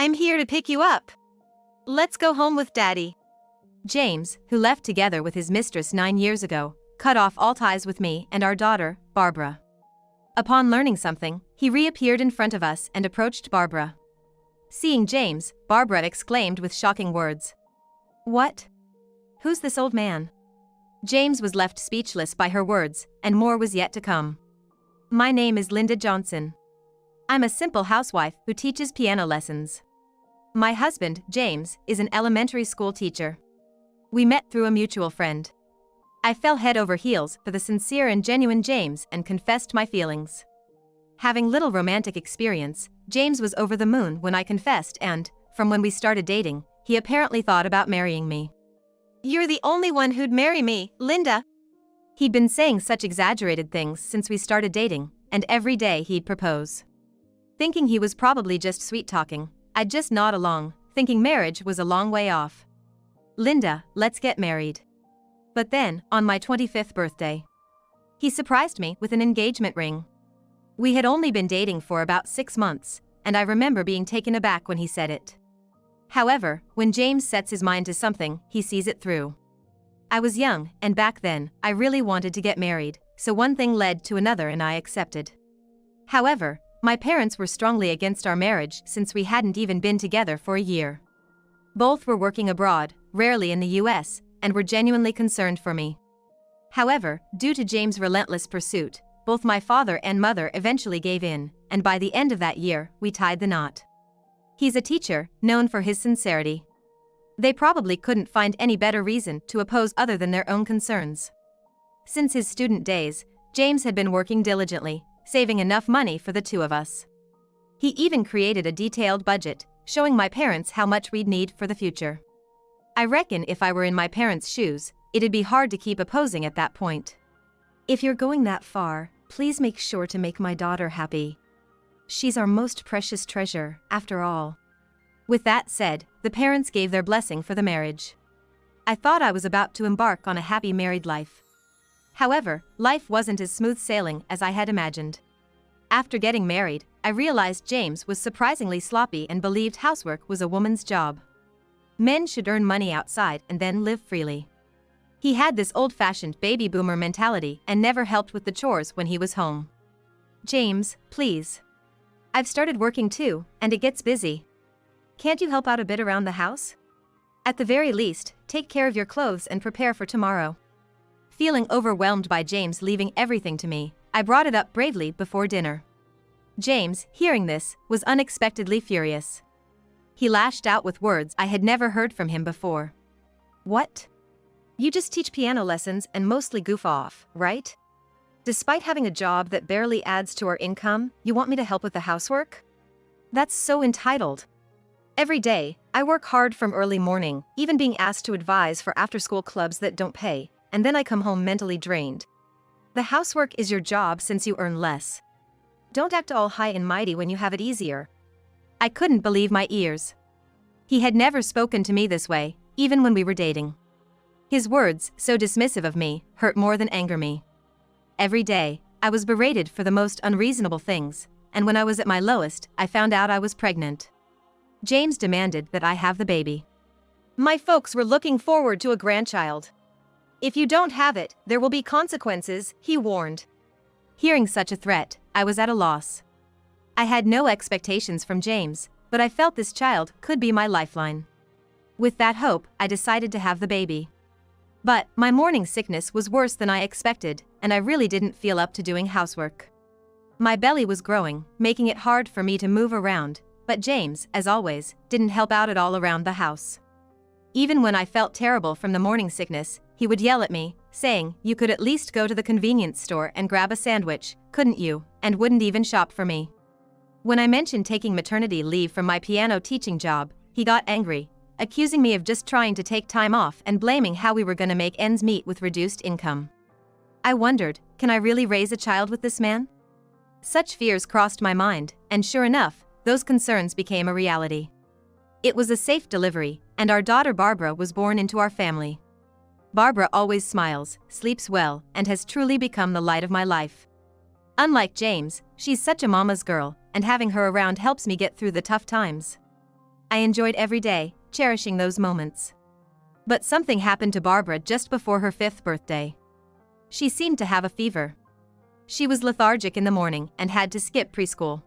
I'm here to pick you up. Let's go home with Daddy. James, who left together with his mistress 9 years ago, cut off all ties with me and our daughter, Barbara. Upon learning something, he reappeared in front of us and approached Barbara. Seeing James, Barbara exclaimed with shocking words. "What? Who's this old man?" James was left speechless by her words, and more was yet to come. "My name is Linda Johnson. I'm a simple housewife who teaches piano lessons. My husband, James, is an elementary school teacher. We met through a mutual friend. I fell head over heels for the sincere and genuine James and confessed my feelings. Having little romantic experience, James was over the moon when I confessed and, from when we started dating, he apparently thought about marrying me. You're the only one who'd marry me, Linda." He'd been saying such exaggerated things since we started dating, and every day he'd propose. Thinking he was probably just sweet-talking, I'd just nod along, thinking marriage was a long way off. "Linda, let's get married." But then, on my 25th birthday, he surprised me with an engagement ring. We had only been dating for about 6 months, and I remember being taken aback when he said it. However, when James sets his mind to something, he sees it through. I was young, and back then, I really wanted to get married, so one thing led to another and I accepted. However, my parents were strongly against our marriage since we hadn't even been together for a year. Both were working abroad, rarely in the US, and were genuinely concerned for me. However, due to James' relentless pursuit, both my father and mother eventually gave in, and by the end of that year, we tied the knot. He's a teacher, known for his sincerity. They probably couldn't find any better reason to oppose other than their own concerns. Since his student days, James had been working diligently, saving enough money for the two of us. He even created a detailed budget, showing my parents how much we'd need for the future. I reckon if I were in my parents' shoes, it'd be hard to keep opposing at that point. "If you're going that far, please make sure to make my daughter happy. She's our most precious treasure, after all." With that said, the parents gave their blessing for the marriage. I thought I was about to embark on a happy married life. However, life wasn't as smooth sailing as I had imagined. After getting married, I realized James was surprisingly sloppy and believed housework was a woman's job. Men should earn money outside and then live freely. He had this old-fashioned baby boomer mentality and never helped with the chores when he was home. "James, please. I've started working too, and it gets busy. Can't you help out a bit around the house? At the very least, take care of your clothes and prepare for tomorrow." Feeling overwhelmed by James leaving everything to me, I brought it up bravely before dinner. James, hearing this, was unexpectedly furious. He lashed out with words I had never heard from him before. "What? You just teach piano lessons and mostly goof off, right? Despite having a job that barely adds to our income, you want me to help with the housework? That's so entitled. Every day, I work hard from early morning, even being asked to advise for after-school clubs that don't pay, and then I come home mentally drained. The housework is your job since you earn less. Don't act all high and mighty when you have it easier." I couldn't believe my ears. He had never spoken to me this way, even when we were dating. His words, so dismissive of me, hurt more than anger me. Every day, I was berated for the most unreasonable things, and when I was at my lowest, I found out I was pregnant. James demanded that I have the baby. "My folks were looking forward to a grandchild. If you don't have it, there will be consequences," he warned. Hearing such a threat, I was at a loss. I had no expectations from James, but I felt this child could be my lifeline. With that hope, I decided to have the baby. But my morning sickness was worse than I expected, and I really didn't feel up to doing housework. My belly was growing, making it hard for me to move around, but James, as always, didn't help out at all around the house. Even when I felt terrible from the morning sickness, he would yell at me, saying, "You could at least go to the convenience store and grab a sandwich, couldn't you?" and wouldn't even shop for me. When I mentioned taking maternity leave from my piano teaching job, he got angry, accusing me of just trying to take time off and blaming how we were going to make ends meet with reduced income. I wondered, can I really raise a child with this man? Such fears crossed my mind, and sure enough, those concerns became a reality. It was a safe delivery, and our daughter Barbara was born into our family. Barbara always smiles, sleeps well, and has truly become the light of my life. Unlike James, she's such a mama's girl, and having her around helps me get through the tough times. I enjoyed every day, cherishing those moments. But something happened to Barbara just before her 5th birthday. She seemed to have a fever. She was lethargic in the morning and had to skip preschool.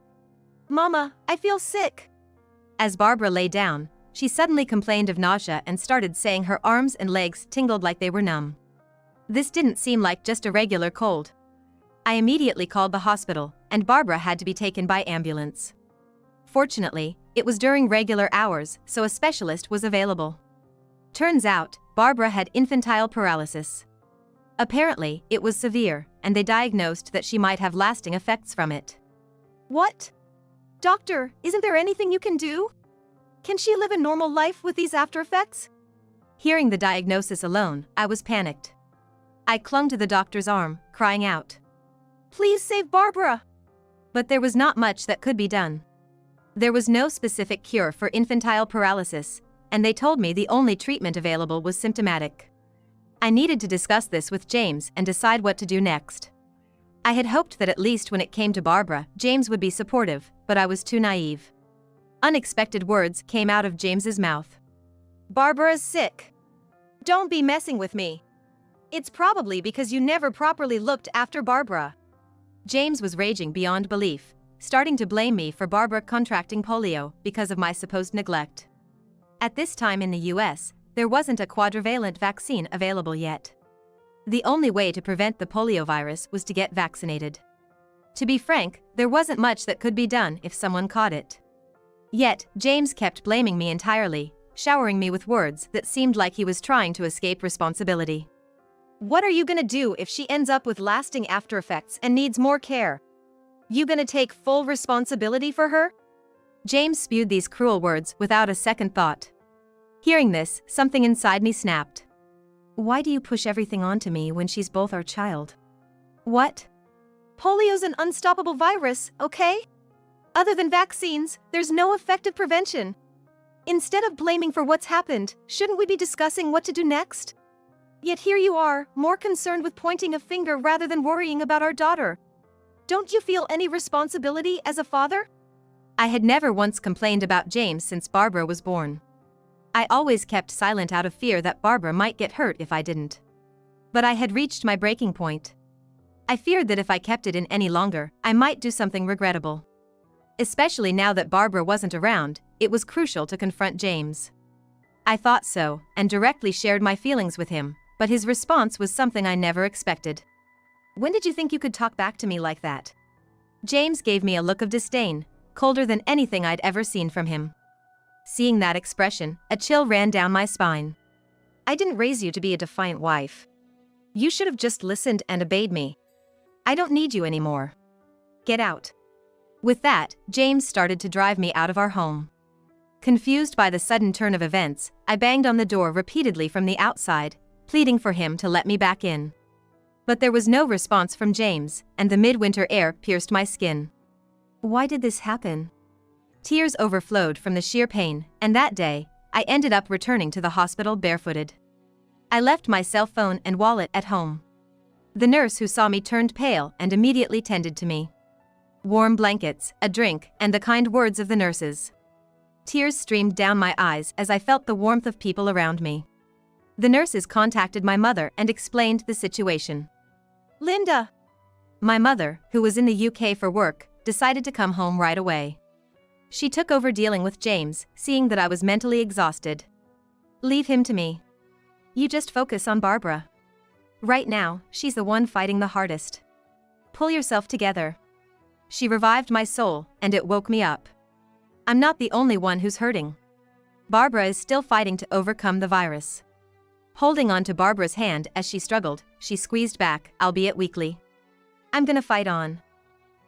"Mama, I feel sick." As Barbara lay down, she suddenly complained of nausea and started saying her arms and legs tingled like they were numb. This didn't seem like just a regular cold. I immediately called the hospital, and Barbara had to be taken by ambulance. Fortunately, it was during regular hours, so a specialist was available. Turns out, Barbara had infantile paralysis. Apparently, it was severe, and they diagnosed that she might have lasting effects from it. "What? Doctor, isn't there anything you can do? Can she live a normal life with these after effects?" Hearing the diagnosis alone, I was panicked. I clung to the doctor's arm, crying out, "Please save Barbara!" But there was not much that could be done. There was no specific cure for infantile paralysis, and they told me the only treatment available was symptomatic. I needed to discuss this with James and decide what to do next. I had hoped that at least when it came to Barbara, James would be supportive, but I was too naive. Unexpected words came out of James's mouth. "Barbara's sick. Don't be messing with me. It's probably because you never properly looked after Barbara." James was raging beyond belief, starting to blame me for Barbara contracting polio because of my supposed neglect. At this time in the US, there wasn't a quadrivalent vaccine available yet. The only way to prevent the polio virus was to get vaccinated. To be frank, there wasn't much that could be done if someone caught it. Yet, James kept blaming me entirely, showering me with words that seemed like he was trying to escape responsibility. "What are you gonna do if she ends up with lasting after effects and needs more care? You gonna take full responsibility for her?" James spewed these cruel words without a second thought. Hearing this, something inside me snapped. "Why do you push everything onto me when she's both our child?" "What? Polio's an unstoppable virus, okay? Other than vaccines, there's no effective prevention. Instead of blaming for what's happened, shouldn't we be discussing what to do next? Yet here you are, more concerned with pointing a finger rather than worrying about our daughter. Don't you feel any responsibility as a father?" I had never once complained about James since Barbara was born. I always kept silent out of fear that Barbara might get hurt if I didn't. But I had reached my breaking point. I feared that if I kept it in any longer, I might do something regrettable. Especially now that Barbara wasn't around, it was crucial to confront James. I thought so, and directly shared my feelings with him, but his response was something I never expected. "When did you think you could talk back to me like that?" James gave me a look of disdain, colder than anything I'd ever seen from him. Seeing that expression, a chill ran down my spine. "I didn't raise you to be a defiant wife. You should have just listened and obeyed me. I don't need you anymore. Get out." With that, James started to drive me out of our home. Confused by the sudden turn of events, I banged on the door repeatedly from the outside, pleading for him to let me back in. But there was no response from James, and the midwinter air pierced my skin. Why did this happen? Tears overflowed from the sheer pain, and that day, I ended up returning to the hospital barefooted. I left my cell phone and wallet at home. The nurse who saw me turned pale and immediately tended to me. Warm blankets, a drink, and the kind words of the nurses. Tears streamed down my eyes as I felt the warmth of people around me. The nurses contacted my mother and explained the situation. "Linda." My mother, who was in the UK for work, decided to come home right away. She took over dealing with James, seeing that I was mentally exhausted. "Leave him to me. You just focus on Barbara. Right now, she's the one fighting the hardest. Pull yourself together." She revived my soul, and it woke me up. I'm not the only one who's hurting. Barbara is still fighting to overcome the virus. Holding on to Barbara's hand as she struggled, she squeezed back, albeit weakly. "I'm gonna fight on."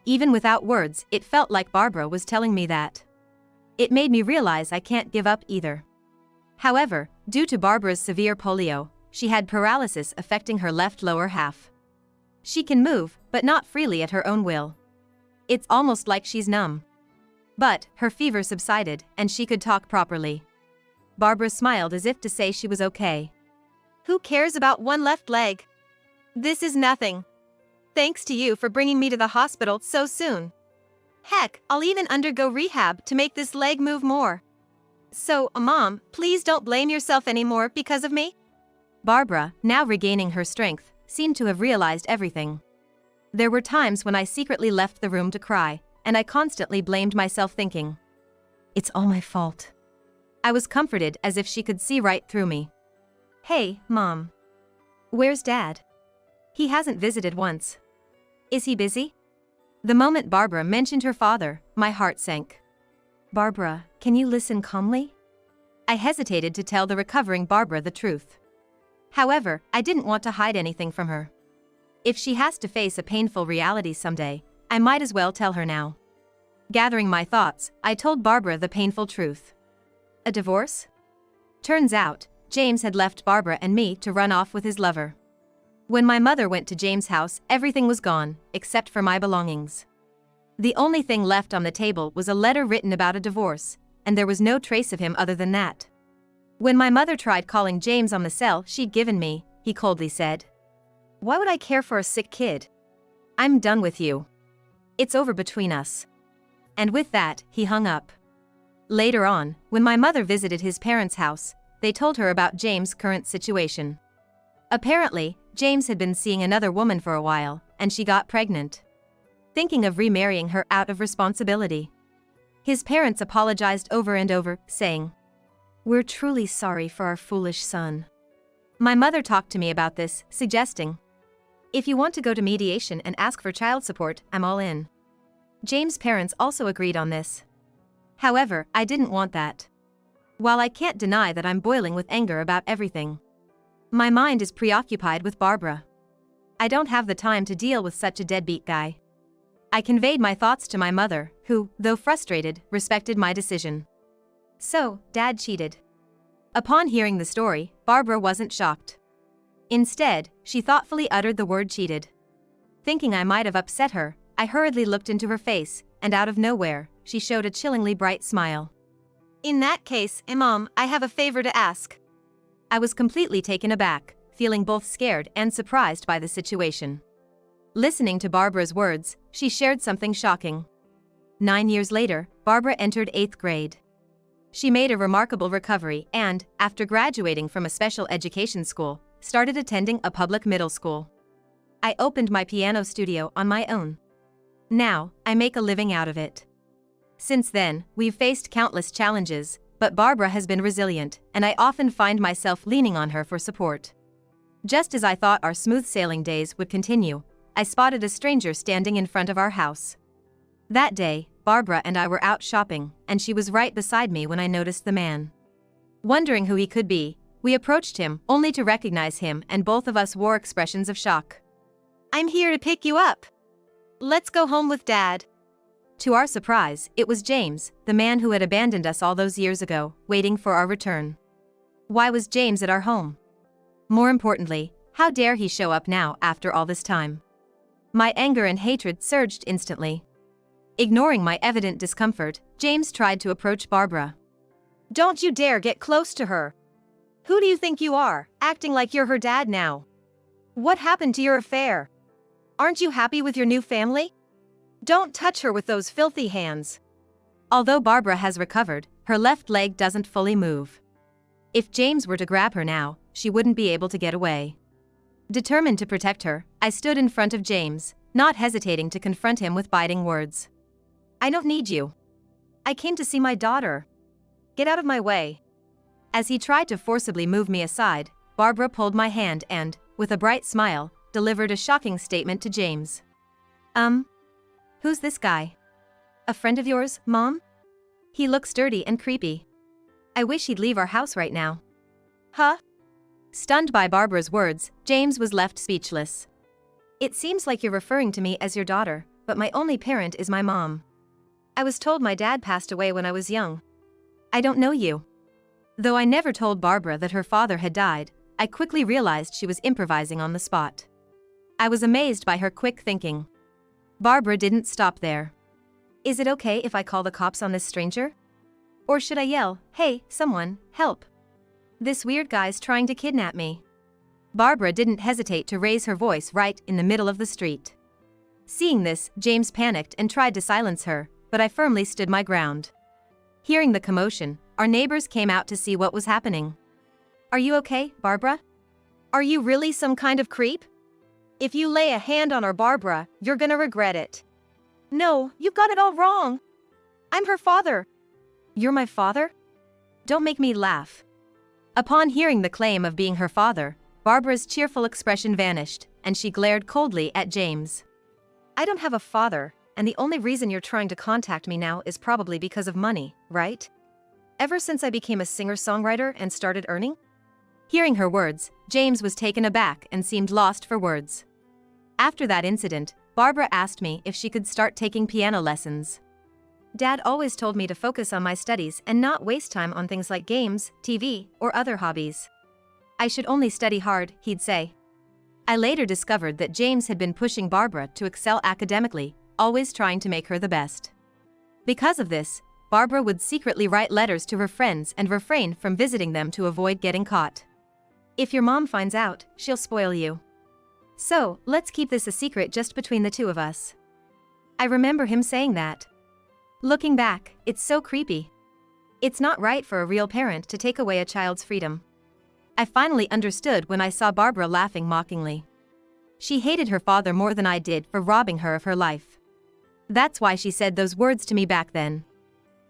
Even without words, it felt like Barbara was telling me that. It made me realize I can't give up either. However, due to Barbara's severe polio, she had paralysis affecting her left lower half. She can move, but not freely at her own will. It's almost like she's numb. But her fever subsided, and she could talk properly. Barbara smiled as if to say she was okay. "Who cares about one left leg? This is nothing. Thanks to you for bringing me to the hospital so soon. Heck, I'll even undergo rehab to make this leg move more." So, Mom, please don't blame yourself anymore because of me? Barbara, now regaining her strength, seemed to have realized everything. There were times when I secretly left the room to cry, and I constantly blamed myself thinking, "It's all my fault." I was comforted as if she could see right through me. "Hey, Mom. Where's Dad? He hasn't visited once. Is he busy?" The moment Barbara mentioned her father, my heart sank. "Barbara, can you listen calmly?" I hesitated to tell the recovering Barbara the truth. However, I didn't want to hide anything from her. If she has to face a painful reality someday, I might as well tell her now. Gathering my thoughts, I told Barbara the painful truth. A divorce? Turns out, James had left Barbara and me to run off with his lover. When my mother went to James' house, everything was gone, except for my belongings. The only thing left on the table was a letter written about a divorce, and there was no trace of him other than that. When my mother tried calling James on the cell she'd given me, he coldly said, "Why would I care for a sick kid? I'm done with you. It's over between us." And with that, he hung up. Later on, when my mother visited his parents' house, they told her about James' current situation. Apparently, James had been seeing another woman for a while, and she got pregnant. Thinking of remarrying her out of responsibility. His parents apologized over and over, saying, "We're truly sorry for our foolish son." My mother talked to me about this, suggesting, "If you want to go to mediation and ask for child support, I'm all in." James' parents also agreed on this. However, I didn't want that. While I can't deny that I'm boiling with anger about everything, my mind is preoccupied with Barbara. I don't have the time to deal with such a deadbeat guy. I conveyed my thoughts to my mother, who, though frustrated, respected my decision. So, Dad cheated. Upon hearing the story, Barbara wasn't shocked. Instead, she thoughtfully uttered the word cheated. Thinking I might have upset her, I hurriedly looked into her face, and out of nowhere, she showed a chillingly bright smile. "In that case, Mom, I have a favor to ask." I was completely taken aback, feeling both scared and surprised by the situation. Listening to Barbara's words, she shared something shocking. 9 years later, Barbara entered 8th grade. She made a remarkable recovery and, after graduating from a special education school, started attending a public middle school. I opened my piano studio on my own. Now, I make a living out of it. Since then, we've faced countless challenges, but Barbara has been resilient, and I often find myself leaning on her for support. Just as I thought our smooth sailing days would continue, I spotted a stranger standing in front of our house. That day, Barbara and I were out shopping, and she was right beside me when I noticed the man. Wondering who he could be, we approached him, only to recognize him, and both of us wore expressions of shock. "I'm here to pick you up. Let's go home with Dad." To our surprise, it was James, the man who had abandoned us all those years ago, waiting for our return. Why was James at our home? More importantly, how dare he show up now after all this time? My anger and hatred surged instantly. Ignoring my evident discomfort, James tried to approach Barbara. "Don't you dare get close to her. Who do you think you are, acting like you're her dad now? What happened to your affair? Aren't you happy with your new family? Don't touch her with those filthy hands." Although Barbara has recovered, her left leg doesn't fully move. If James were to grab her now, she wouldn't be able to get away. Determined to protect her, I stood in front of James, not hesitating to confront him with biting words. "I don't need you. I came to see my daughter. Get out of my way." As he tried to forcibly move me aside, Barbara pulled my hand and, with a bright smile, delivered a shocking statement to James. Who's this guy? A friend of yours, Mom? He looks dirty and creepy. I wish he'd leave our house right now." "Huh?" Stunned by Barbara's words, James was left speechless. "It seems like you're referring to me as your daughter, but my only parent is my mom. I was told my dad passed away when I was young. I don't know you." Though I never told Barbara that her father had died, I quickly realized she was improvising on the spot. I was amazed by her quick thinking. Barbara didn't stop there. "Is it okay if I call the cops on this stranger? Or should I yell, 'Hey, someone, help. This weird guy's trying to kidnap me'?" Barbara didn't hesitate to raise her voice right in the middle of the street. Seeing this, James panicked and tried to silence her, but I firmly stood my ground. Hearing the commotion, our neighbors came out to see what was happening. "Are you okay, Barbara? Are you really some kind of creep? If you lay a hand on our Barbara, you're gonna regret it." "No, you've got it all wrong. I'm her father." "You're my father? Don't make me laugh." Upon hearing the claim of being her father, Barbara's cheerful expression vanished, and she glared coldly at James. "I don't have a father, and the only reason you're trying to contact me now is probably because of money, right? Ever since I became a singer-songwriter and started earning?" Hearing her words, James was taken aback and seemed lost for words. After that incident, Barbara asked me if she could start taking piano lessons. "Dad always told me to focus on my studies and not waste time on things like games, TV, or other hobbies. I should only study hard," he'd say. I later discovered that James had been pushing Barbara to excel academically, always trying to make her the best. Because of this, Barbara would secretly write letters to her friends and refrain from visiting them to avoid getting caught. "If your mom finds out, she'll spoil you. So, let's keep this a secret just between the two of us." I remember him saying that. Looking back, it's so creepy. It's not right for a real parent to take away a child's freedom. I finally understood when I saw Barbara laughing mockingly. She hated her father more than I did for robbing her of her life. That's why she said those words to me back then.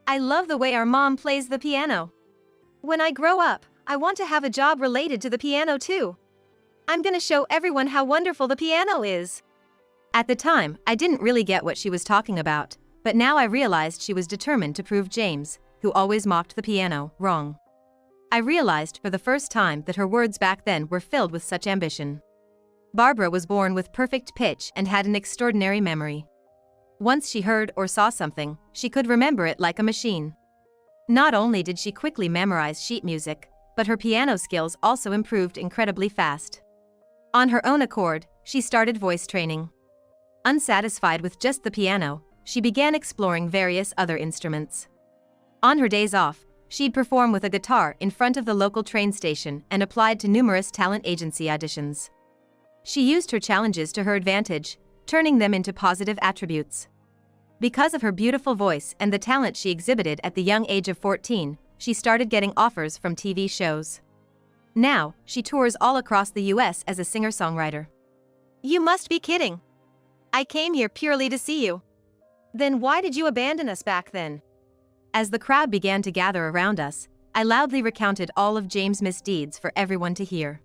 "I love the way our mom plays the piano. When I grow up, I want to have a job related to the piano too. I'm gonna show everyone how wonderful the piano is." At the time, I didn't really get what she was talking about, but now I realized she was determined to prove James, who always mocked the piano, wrong. I realized for the first time that her words back then were filled with such ambition. Barbara was born with perfect pitch and had an extraordinary memory. Once she heard or saw something, she could remember it like a machine. Not only did she quickly memorize sheet music, but her piano skills also improved incredibly fast. On her own accord, she started voice training. Unsatisfied with just the piano, she began exploring various other instruments. On her days off, she'd perform with a guitar in front of the local train station and applied to numerous talent agency auditions. She used her challenges to her advantage, turning them into positive attributes. Because of her beautiful voice and the talent she exhibited at the young age of 14, she started getting offers from TV shows. Now, she tours all across the US as a singer-songwriter. "You must be kidding. I came here purely to see you. Then why did you abandon us back then?" As the crowd began to gather around us, I loudly recounted all of James' misdeeds for everyone to hear.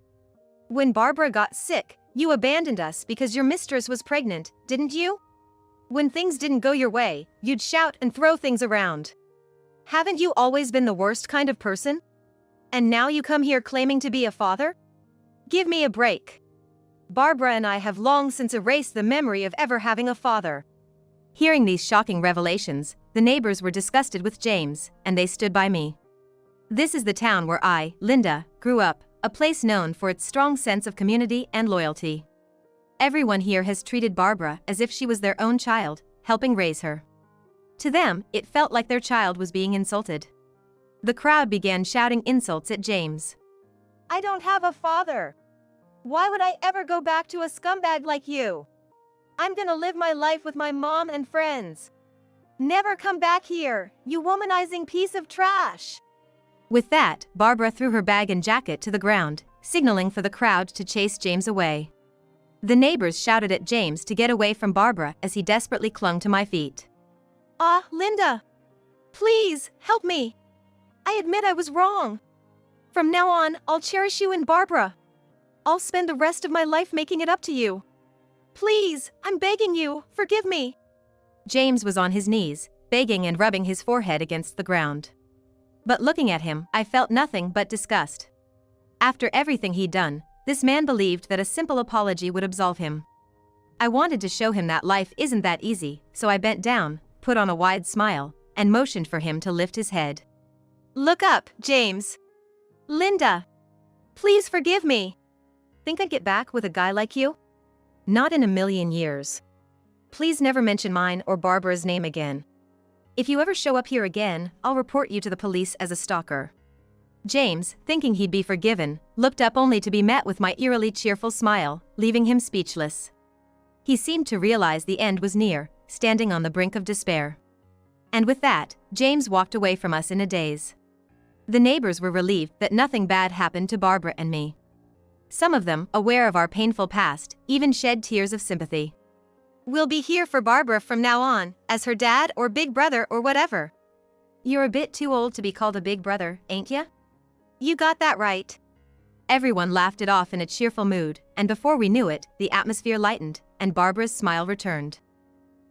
"When Barbara got sick, you abandoned us because your mistress was pregnant, didn't you? When things didn't go your way, you'd shout and throw things around. Haven't you always been the worst kind of person? And now you come here claiming to be a father? Give me a break. Barbara and I have long since erased the memory of ever having a father." Hearing these shocking revelations, the neighbors were disgusted with James, and they stood by me. This is the town where I, Linda, grew up, a place known for its strong sense of community and loyalty. Everyone here has treated Barbara as if she was their own child, helping raise her. To them, it felt like their child was being insulted. The crowd began shouting insults at James. "I don't have a father. Why would I ever go back to a scumbag like you? I'm gonna live my life with my mom and friends. Never come back here, you womanizing piece of trash." With that, Barbara threw her bag and jacket to the ground, signaling for the crowd to chase James away. The neighbors shouted at James to get away from Barbara as he desperately clung to my feet. Linda! Please, help me! I admit I was wrong. From now on, I'll cherish you and Barbara. I'll spend the rest of my life making it up to you. Please, I'm begging you, forgive me." James was on his knees, begging and rubbing his forehead against the ground. But looking at him, I felt nothing but disgust. After everything he'd done, this man believed that a simple apology would absolve him. I wanted to show him that life isn't that easy, so I bent down, put on a wide smile, and motioned for him to lift his head. "Look up, James. Linda. Please forgive me. Think I'd get back with a guy like you? Not in a million years. Please never mention mine or Barbara's name again. If you ever show up here again, I'll report you to the police as a stalker." James, thinking he'd be forgiven, looked up only to be met with my eerily cheerful smile, leaving him speechless. He seemed to realize the end was near, standing on the brink of despair. And with that, James walked away from us in a daze. The neighbors were relieved that nothing bad happened to Barbara and me. Some of them, aware of our painful past, even shed tears of sympathy. "We'll be here for Barbara from now on, as her dad or big brother or whatever." "You're a bit too old to be called a big brother, ain't ya?" "You got that right." Everyone laughed it off in a cheerful mood, and before we knew it, the atmosphere lightened, and Barbara's smile returned.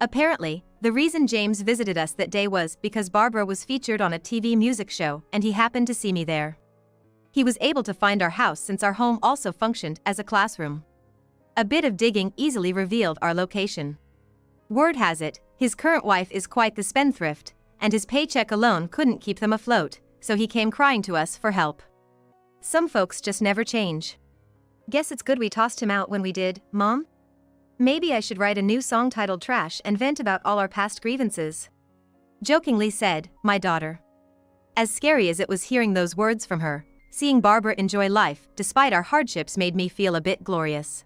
Apparently, the reason James visited us that day was because Barbara was featured on a TV music show and he happened to see me there. He was able to find our house since our home also functioned as a classroom. A bit of digging easily revealed our location. Word has it, his current wife is quite the spendthrift, and his paycheck alone couldn't keep them afloat, so he came crying to us for help. Some folks just never change. Guess it's good we tossed him out when we did, Mom? Maybe I should write a new song titled Trash and vent about all our past grievances. Jokingly said, my daughter. As scary as it was hearing those words from her, seeing Barbara enjoy life despite our hardships made me feel a bit glorious.